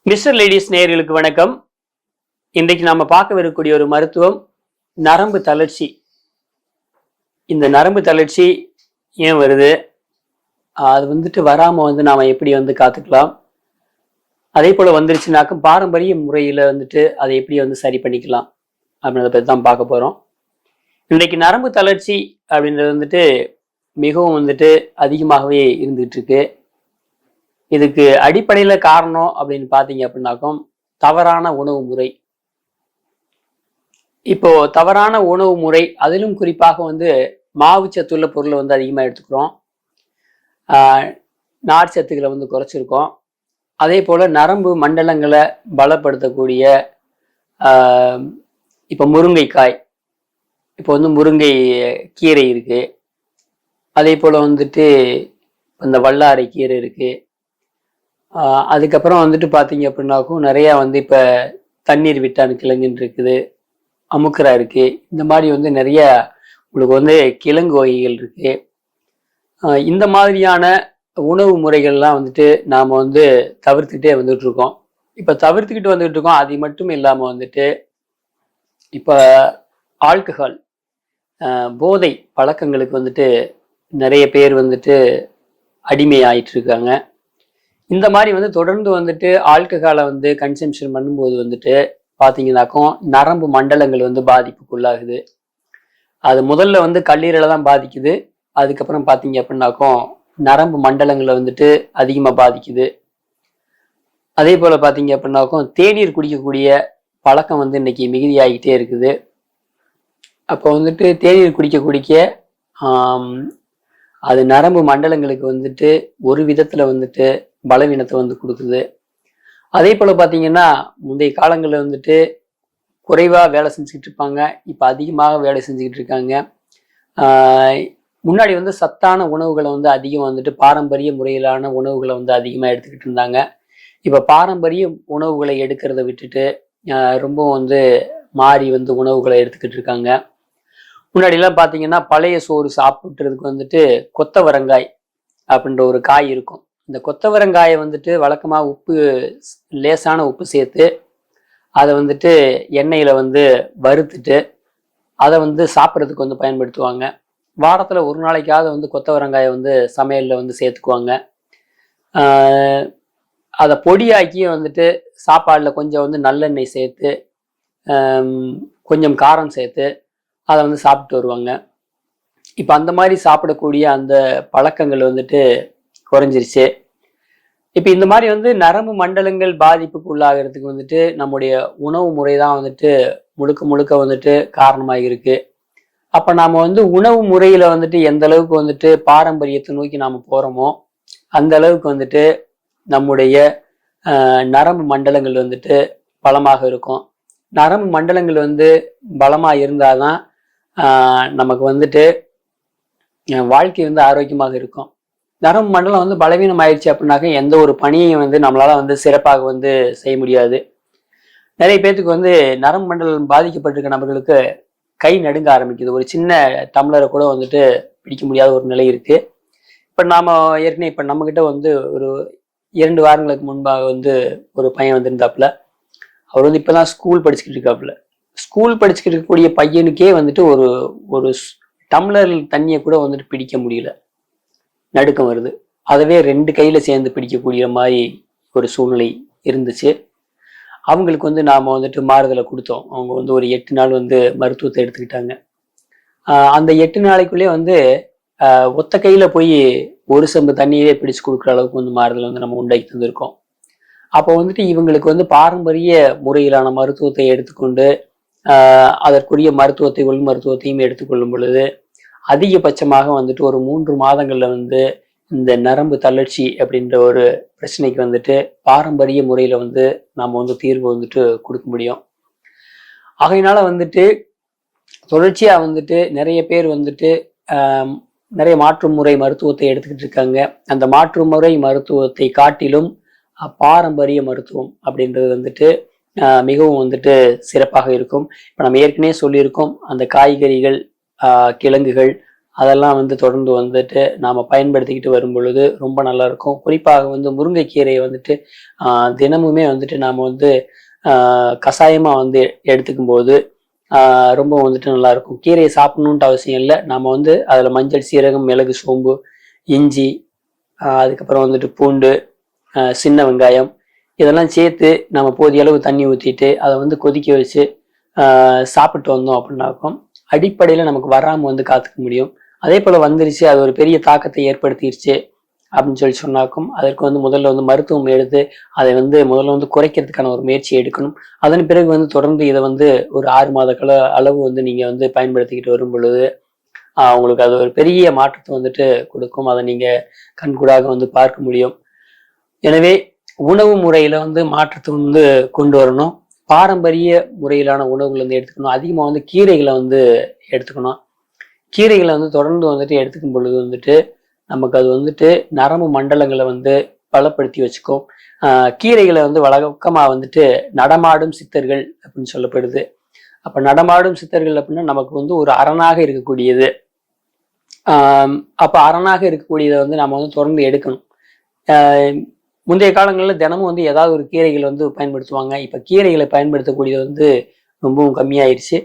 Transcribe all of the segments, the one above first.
Mister ladies நேயர்களுக்கு வணக்கம். இன்றைக்கு நாம பார்க்கவிருக்கக்கூடிய ஒரு மருத்துவம் நரம்பு தளர்ச்சி. இந்த நரம்பு தளர்ச்சி ஏன் வருது, அது வராம நாம எப்படி காத்துக்கலாம், அதே போல வந்துருச்சுனாக்கும் பாரம்பரிய முறையில அதை எப்படி சரி பண்ணிக்கலாம் அப்படின்றத பத்தி தான் பார்க்க போறோம். இன்றைக்கு நரம்பு தளர்ச்சி அப்படின்றது மிகவும் அதிகமாகவே இருந்துகிட்டு இருக்கு. இதுக்கு அடிப்படையில காரணம் அப்படின்னு பாத்தீங்க அப்படின்னாக்கும் தவறான உணவு முறை. இப்போ தவறான உணவு முறை, அதிலும் குறிப்பாக மாவுச்சத்துள்ள பொருளை அதிகமா எடுத்துக்கிறோம், நார் சத்துக்களை குறைச்சிருக்கோம். அதே போல நரம்பு மண்டலங்களை பலப்படுத்தக்கூடிய இப்போ முருங்கைக்காய், இப்போ முருங்கை கீரை இருக்கு, அதே போல இந்த வல்லாரை கீரை இருக்கு. அதுக்கப்புறம் பார்த்தீங்க அப்படின்னாக்கும் நிறைய இப்போ தண்ணீர் விட்டான் கிழங்குன்னு இருக்குது, அமுக்கரா இருக்கு. இந்த மாதிரி நிறைய உங்களுக்கு கிழங்கு வகைகள் இருக்கு. இந்த மாதிரியான உணவு முறைகள்லாம் நாம தவிர்த்துக்கிட்டே வந்துட்டு இருக்கோம். இப்ப தவிர்த்துக்கிட்டு வந்துட்டு இருக்கோம். அது மட்டும் இல்லாம இப்ப ஆல்கஹால், போதை பழக்கங்களுக்கு நிறைய பேர் அடிமை ஆயிட்டு இருக்காங்க. இந்த மாதிரி தொடர்ந்து ஆல்கஹாலை கன்சம்ஷன் பண்ணும்போது பாத்தீங்கன்னாக்கும் நரம்பு மண்டலங்கள் பாதிப்புக்குள்ளாகுது. அது முதல்ல கல்லீரலை தான் பாதிக்குது. அதுக்கப்புறம் பாத்தீங்க அப்படின்னாக்கும் நரம்பு மண்டலங்களை அதிகமா பாதிக்குது. அதே போல பாத்தீங்க அப்படின்னாக்கும் தேநீர் குடிக்கக்கூடிய பழக்கம் இன்னைக்கு மிகுதியாகிட்டே இருக்குது. அப்போ தேநீர் குடிக்க குடிக்க அது நரம்பு மண்டலங்களுக்கு ஒரு விதத்துல பலவீனத்தை கொடுக்குது. அதே போல பாத்தீங்கன்னா முந்தைய காலங்கள்ல குறைவா வேலை செஞ்சுக்கிட்டு இருப்பாங்க, இப்ப அதிகமாக வேலை செஞ்சுக்கிட்டு இருக்காங்க. முன்னாடி சத்தான உணவுகளை அதிகம் பாரம்பரிய முறையிலான உணவுகளை அதிகமா எடுத்துக்கிட்டு இருந்தாங்க. இப்ப பாரம்பரிய உணவுகளை எடுக்கிறத விட்டுட்டு ரொம்ப மாறி உணவுகளை எடுத்துக்கிட்டு இருக்காங்க. முன்னாடி எல்லாம் பாத்தீங்கன்னா பழைய சோறு சாப்பிட்டுறதுக்கு கொத்தவரங்காய் அப்படின்ற ஒரு காய் இருக்கும். இந்த கொத்தவரங்காயை வழக்கமா உப்பு, லேசான உப்பு சேர்த்து அதை எண்ணெயில வறுத்துட்டு அதை சாப்பிட்றதுக்கு பயன்படுத்துவாங்க. வாரத்துல ஒரு நாளைக்காவது கொத்தவரங்காயை சமையல்ல சேர்த்துக்குவாங்க. அதை பொடியாக்கி சாப்பாடுல கொஞ்சம் நல்லெண்ணெய் சேர்த்து கொஞ்சம் காரம் சேர்த்து அதை சாப்பிட்டு வருவாங்க. இப்ப அந்த மாதிரி சாப்பிடக்கூடிய அந்த பழக்கங்கள் குறைஞ்சிருச்சு. இப்ப இந்த மாதிரி நரம்பு மண்டலங்கள் பாதிப்புக்கு உள்ளாகிறதுக்கு நம்முடைய உணவு முறை தான் முழுக்க முழுக்க காரணமாக இருக்கு. அப்ப நாம உணவு முறையில எந்த அளவுக்கு பாரம்பரியத்தை நோக்கி நாம போறோமோ அந்த அளவுக்கு நம்முடைய நரம்பு மண்டலங்கள் பலமாக இருக்கும். நரம்பு மண்டலங்கள் பலமா இருந்தாதான் நமக்கு வாழ்க்கை ஆரோக்கியமாக இருக்கும். நரம்பு மண்டலம் பலவீனம் ஆயிடுச்சு அப்படின்னாக்க எந்த ஒரு பணியையும் நம்மளால சிறப்பாக செய்ய முடியாது. நிறைய பேர்த்துக்கு நரம்பு மண்டலம் பாதிக்கப்பட்டிருக்க நபர்களுக்கு கை நடுங்க ஆரம்பிக்குது. ஒரு சின்ன டம்ளரை கூட பிடிக்க முடியாத ஒரு நிலை இருக்கு. இப்ப நாம ஏற்கனவே இப்ப நம்ம கிட்ட ஒரு 2 வாரங்களுக்கு முன்பாக ஒரு பையன் வந்திருந்தாப்புல. அவர் இப்பதான் ஸ்கூல் படிச்சுக்கிட்டு இருக்காப்புல. ஸ்கூல் படிச்சுக்கிட்டு இருக்கக்கூடிய பையனுக்கே ஒரு ஒரு டம்ளர் தண்ணியை கூட பிடிக்க முடியல, நடுக்கம் வருது. அதவே 2 கையில சேர்ந்து பிடிக்கக்கூடிய மாதிரி ஒரு சூழ்நிலை இருந்துச்சு. அவங்களுக்கு நாம மாறுதலை கொடுத்தோம். அவங்க ஒரு 8 நாள் மருத்துவத்தை எடுத்துக்கிட்டாங்க. அந்த 8 நாளைக்குள்ளே ஒத்த கையில போய் ஒரு செம்பு தண்ணியே பிடிச்சு கொடுக்குற அளவுக்கு மாறுதல் நம்ம உண்டாக்கி தந்திருக்கோம். அப்போ இவங்களுக்கு பாரம்பரிய முறையிலான மருத்துவத்தை எடுத்துக்கொண்டு அதற்குரிய மருத்துவத்தை, உள் மருத்துவத்தையும் எடுத்துக்கொள்ளும் பொழுது அதிகபட்சமாக ஒரு 3 மாதங்கள்ல இந்த நரம்பு தளர்ச்சி அப்படின்ற ஒரு பிரச்சனைக்கு பாரம்பரிய முறையில நாம தீர்வு கொடுக்க முடியும். ஆகையினால தொடர்ச்சியா நிறைய பேர் நிறைய மாற்று முறை மருத்துவத்தை எடுத்துக்கிட்டு இருக்காங்க. அந்த மாற்று முறை மருத்துவத்தை காட்டிலும் பாரம்பரிய மருத்துவம் அப்படின்றது மிகவும் சிறப்பாக இருக்கும். இப்ப நம்ம ஏற்கனவே சொல்லியிருக்கோம், அந்த காய்கறிகள், கிழங்குகள், அதெல்லாம் வந்து தொடர்ந்து வந்துட்டு நாம் பயன்படுத்திக்கிட்டு வரும் பொழுது ரொம்ப நல்லா இருக்கும். குறிப்பாக வந்து முருங்கைக்கீரையை வந்துட்டு தினமுமே வந்துட்டு நாம் வந்து கஷாயமாக வந்து எடுத்துக்கும் போது ரொம்ப வந்துட்டு நல்லா இருக்கும். கீரையை சாப்பிடணுன்ட்டு அவசியம் இல்லை. நம்ம வந்து அதில் மஞ்சள், சீரகம், மிளகு, சோம்பு, இஞ்சி, அதுக்கப்புறம் வந்துட்டு பூண்டு, சின்ன வெங்காயம் இதெல்லாம் சேர்த்து நம்ம போதிய அளவு தண்ணி ஊற்றிட்டு அதை வந்து கொதிக்க வச்சு சாப்பிட்டு வந்தோம் அப்படின்னாக்கும் அடிப்படையில் நமக்கு வராமல் வந்து காத்துக்க முடியும். அதே போல் வந்துருச்சு, அது ஒரு பெரிய தாக்கத்தை ஏற்படுத்திடுச்சு அப்படின்னு சொல்லி சொன்னாக்கும் அதற்கு வந்து முதல்ல வந்து மருத்துவம் எடுத்து அதை வந்து முதல்ல வந்து குறைக்கிறதுக்கான ஒரு முயற்சியை எடுக்கணும். அதன் பிறகு வந்து தொடர்ந்து இதை வந்து ஒரு 6 மாத கால அளவு வந்து நீங்கள் வந்து பயன்படுத்திக்கிட்டு வரும் பொழுது உங்களுக்கு அது ஒரு பெரிய மாற்றத்தை வந்துட்டு கொடுக்கும். அதை நீங்கள் கண்கூடாக வந்து பார்க்க முடியும். எனவே உணவு முறையில வந்து மாற்றத்தை வந்து கொண்டு வரணும். பாரம்பரிய முறையிலான உணவுகள் வந்து எடுத்துக்கணும். அதிகமாக வந்து கீரைகளை வந்து எடுத்துக்கணும். கீரைகளை வந்து தொடர்ந்து வந்துட்டு எடுத்துக்கும் பொழுது வந்துட்டு நமக்கு அது வந்துட்டு நரம்பு மண்டலங்களை வந்து பலப்படுத்தி வச்சுக்கும். கீரைகளை வந்து வழக்கமாக வந்துட்டு நடமாடும் சித்தர்கள் அப்படின்னு சொல்லப்படுது. அப்ப நடமாடும் சித்தர்கள் அப்படின்னா நமக்கு வந்து ஒரு அரணாக இருக்கக்கூடியது. அப்ப அரணாக இருக்கக்கூடியதை வந்து நம்ம வந்து தொடர்ந்து எடுக்கணும். முந்தைய காலங்களில் தினமும் வந்து ஏதாவது ஒரு கீரைகள் வந்து பயன்படுத்துவாங்க. இப்ப கீரைகளை பயன்படுத்தக்கூடியது வந்து ரொம்பவும் கம்மியாயிருச்சு.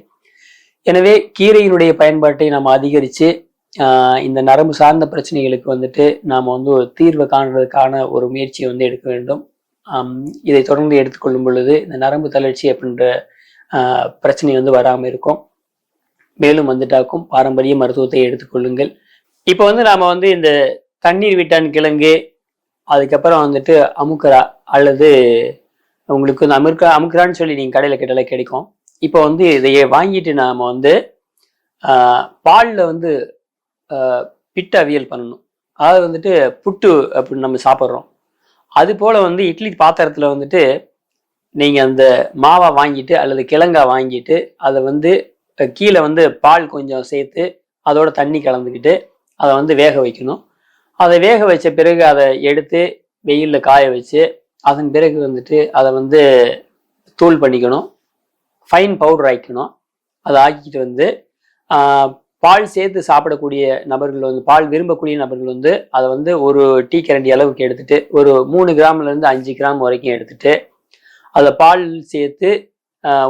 எனவே கீரையினுடைய பயன்பாட்டை நம்ம அதிகரித்து இந்த நரம்பு சார்ந்த பிரச்சனைகளுக்கு வந்துட்டு நாம் வந்து ஒரு தீர்வை காண்றதுக்கான ஒரு முயற்சியை வந்து எடுக்க வேண்டும். இதை தொடர்ந்து எடுத்துக்கொள்ளும் பொழுது இந்த நரம்பு தளர்ச்சி அப்படின்ற பிரச்சனை வந்து வராமல் இருக்கும். மேலும் வந்துட்டாக்கும் பாரம்பரிய மருத்துவத்தை எடுத்துக்கொள்ளுங்கள். இப்போ வந்து நாம் வந்து இந்த தண்ணீர் விட்டான் கிழங்கு, அதுக்கப்புறம் வந்துட்டு அமுக்கரா அல்லது உங்களுக்கு வந்து அமுக்கரான்னு சொல்லி நீங்கள் கடையில் கேட்டாலே கிடைக்கும். இப்போ வந்து இதையே வாங்கிட்டு நாம் வந்து பாலில் வந்து பிட்டு அவியல் பண்ணணும். அதாவது வந்துட்டு புட்டு அப்படின்னு நம்ம சாப்பிட்றோம். அது போல் வந்து இட்லி பாத்திரத்தில் வந்துட்டு நீங்கள் அந்த மாவை வாங்கிட்டு அல்லது கிழங்கா வாங்கிட்டு அதை வந்து கீழே வந்து பால் கொஞ்சம் சேர்த்து அதோட தண்ணி கலந்துக்கிட்டு அதை வந்து வேக வைக்கணும். அதை வேக வச்ச பிறகு அதை எடுத்து வெயிலில் காய வச்சு அதன் பிறகு வந்துட்டு அதை வந்து தூள் பண்ணிக்கணும், ஃபைன் பவுடர் ஆக்கிக்கணும். அதை ஆக்கிட்டு வந்து பால் சேர்த்து சாப்பிடக்கூடிய நபர்கள் வந்து பால் விரும்பக்கூடிய நபர்கள் வந்து அதை வந்து ஒரு டீ கரண்டி அளவுக்கு எடுத்துட்டு ஒரு 3 கிராம்லேருந்து 5 கிராம் வரைக்கும் எடுத்துட்டு அதை பால் சேர்த்து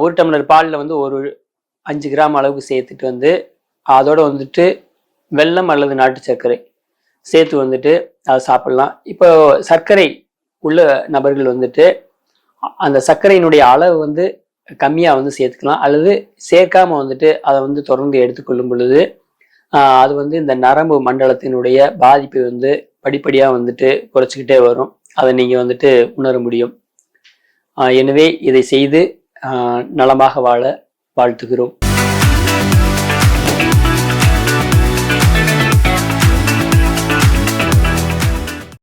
1 டம்ளர் பாலில் வந்து ஒரு 5 கிராம் அளவுக்கு சேர்த்துட்டு வந்து அதோட வந்துட்டு வெல்லம் அல்லது நாட்டு சர்க்கரை சேர்த்து வந்துட்டு அதை சாப்பிடலாம். இப்போ சர்க்கரை உள்ள நபர்கள் வந்துட்டு அந்த சர்க்கரையினுடைய அளவு வந்து கம்மியாக வந்து சேர்த்துக்கலாம் அல்லது சேர்க்காம வந்துட்டு அதை வந்து தொடர்ந்து எடுத்துக்கொள்ளும் பொழுது அது வந்து இந்த நரம்பு மண்டலத்தினுடைய பாதிப்பை வந்து படிப்படியாக வந்துட்டு குறைச்சிக்கிட்டே வரும். அதை நீங்கள் வந்துட்டு உணர முடியும். எனவே இதை செய்து நலமாக வாழ வாழ்த்துகிறோம்.